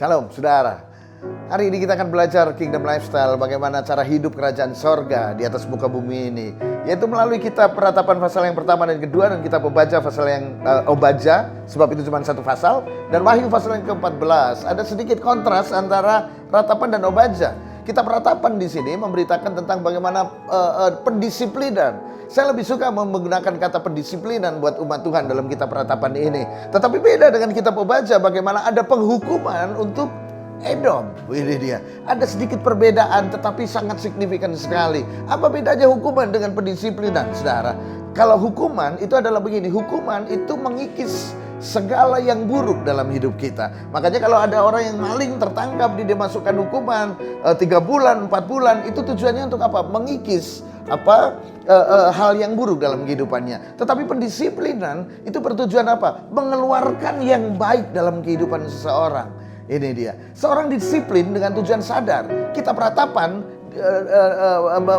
Shalom, saudara. Hari ini kita akan belajar Kingdom Lifestyle, bagaimana cara hidup kerajaan sorga di atas muka bumi ini, yaitu melalui kitab Peratapan pasal yang pertama dan kedua, dan kitab Obaja pasal yang Obaja, sebab itu cuma satu pasal, dan Wahyu pasal yang ke-14. Ada sedikit kontras antara Ratapan dan Obaja. Kitab Ratapan di sini memberitakan tentang bagaimana pendisiplinan. Saya lebih suka menggunakan kata pendisiplinan buat umat Tuhan dalam kitab Ratapan ini. Tetapi beda dengan kitab Obaja, bagaimana ada penghukuman untuk Edom. Ini dia. Ada sedikit perbedaan tetapi sangat signifikan sekali. Apa bedanya hukuman dengan pendisiplinan, saudara? Kalau hukuman itu adalah begini, hukuman itu mengikis segala yang buruk dalam hidup kita. Makanya kalau ada orang yang maling tertangkap, dia masukkan hukuman 3 bulan, 4 bulan, itu tujuannya untuk apa? Mengikis hal yang buruk dalam kehidupannya. Tetapi pendisiplinan itu bertujuan apa? Mengeluarkan yang baik dalam kehidupan seseorang. Ini dia. Seorang disiplin dengan tujuan sadar. Kitab Ratapan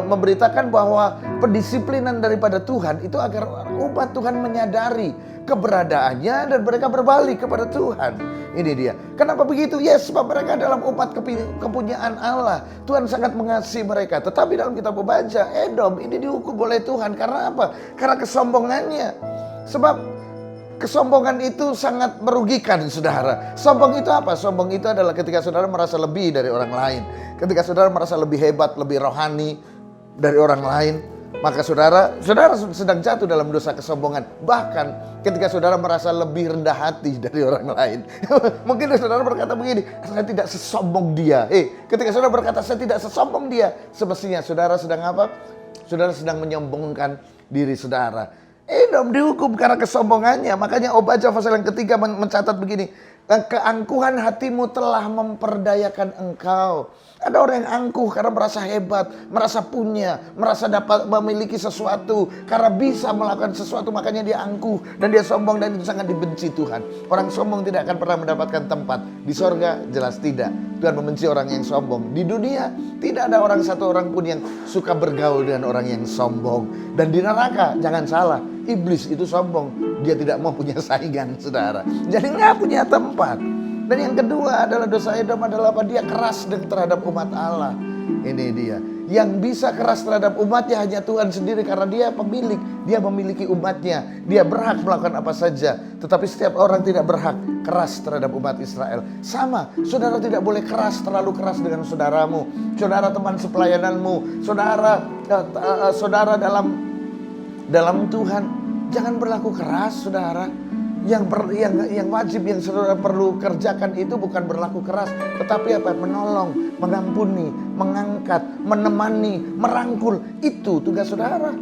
memberitakan bahwa pendisiplinan daripada Tuhan itu agar umat Tuhan menyadari keberadaannya dan mereka berbalik kepada Tuhan. Ini dia. Kenapa begitu? Ya, sebab mereka dalam umat kepunyaan Allah. Tuhan sangat mengasihi mereka. Tetapi dalam kitab Obaja, Edom ini dihukum oleh Tuhan. Karena apa? Karena kesombongannya. Sebab kesombongan itu sangat merugikan, saudara. Sombong itu apa? Sombong itu adalah ketika saudara merasa lebih dari orang lain. Ketika saudara merasa lebih hebat, lebih rohani dari orang lain, maka saudara sedang jatuh dalam dosa kesombongan. Bahkan ketika saudara merasa lebih rendah hati dari orang lain. Mungkin saudara berkata begini, saya tidak sesombong dia. Ketika saudara berkata saya tidak sesombong dia, semestinya saudara sedang apa? Saudara sedang menyombongkan diri saudara. Edom dihukum karena kesombongannya. Makanya Obaja pasal yang ketiga mencatat begini, keangkuhan hatimu telah memperdayakan engkau. Ada orang yang angkuh karena merasa hebat, merasa punya, merasa dapat memiliki sesuatu, karena bisa melakukan sesuatu, makanya dia angkuh dan dia sombong, dan itu sangat dibenci Tuhan. Orang sombong tidak akan pernah mendapatkan tempat di sorga, jelas tidak. Tuhan membenci orang yang sombong. Di dunia tidak ada satu orang pun yang suka bergaul dengan orang yang sombong. Dan di neraka, jangan salah, iblis itu sombong. Dia tidak mau punya saingan, saudara. Jadi nggak punya tempat. Dan yang kedua adalah dosa Edom adalah apa? Dia keras terhadap umat Allah. Ini dia. Yang bisa keras terhadap umatnya hanya Tuhan sendiri, karena dia pemilik. Dia memiliki umatnya. Dia berhak melakukan apa saja. Tetapi setiap orang tidak berhak keras terhadap umat Israel. Sama, saudara tidak boleh terlalu keras dengan saudaramu. Saudara teman sepelayananmu. Saudara dalam Tuhan. Jangan berlaku keras, saudara. Yang wajib yang saudara perlu kerjakan itu bukan berlaku keras, tetapi apa? Menolong, mengampuni, mengangkat, menemani, merangkul. Itu tugas saudara.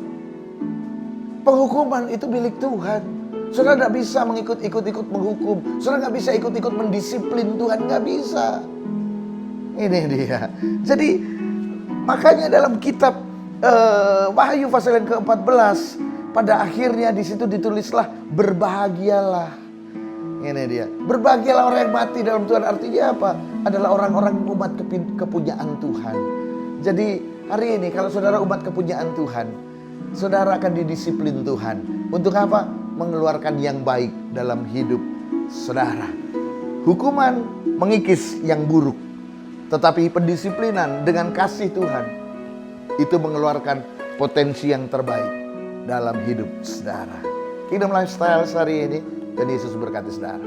Penghukuman itu milik Tuhan. Saudara tidak bisa ikut menghukum. Saudara nggak bisa ikut mendisiplin Tuhan, nggak bisa. Ini dia. Jadi makanya dalam kitab Wahyu pasal yang ke-14, pada akhirnya di situ ditulislah berbahagialah. Ini dia. Berbahagialah orang yang mati dalam Tuhan. Artinya apa? Adalah orang-orang umat kepunyaan Tuhan. Jadi hari ini kalau saudara umat kepunyaan Tuhan, saudara akan didisiplin Tuhan. Untuk apa? Mengeluarkan yang baik dalam hidup saudara. Hukuman mengikis yang buruk. Tetapi pendisiplinan dengan kasih Tuhan itu mengeluarkan potensi yang terbaik dalam hidup saudara. Kingdom Lifestyle hari ini, dan Yesus berkati saudara.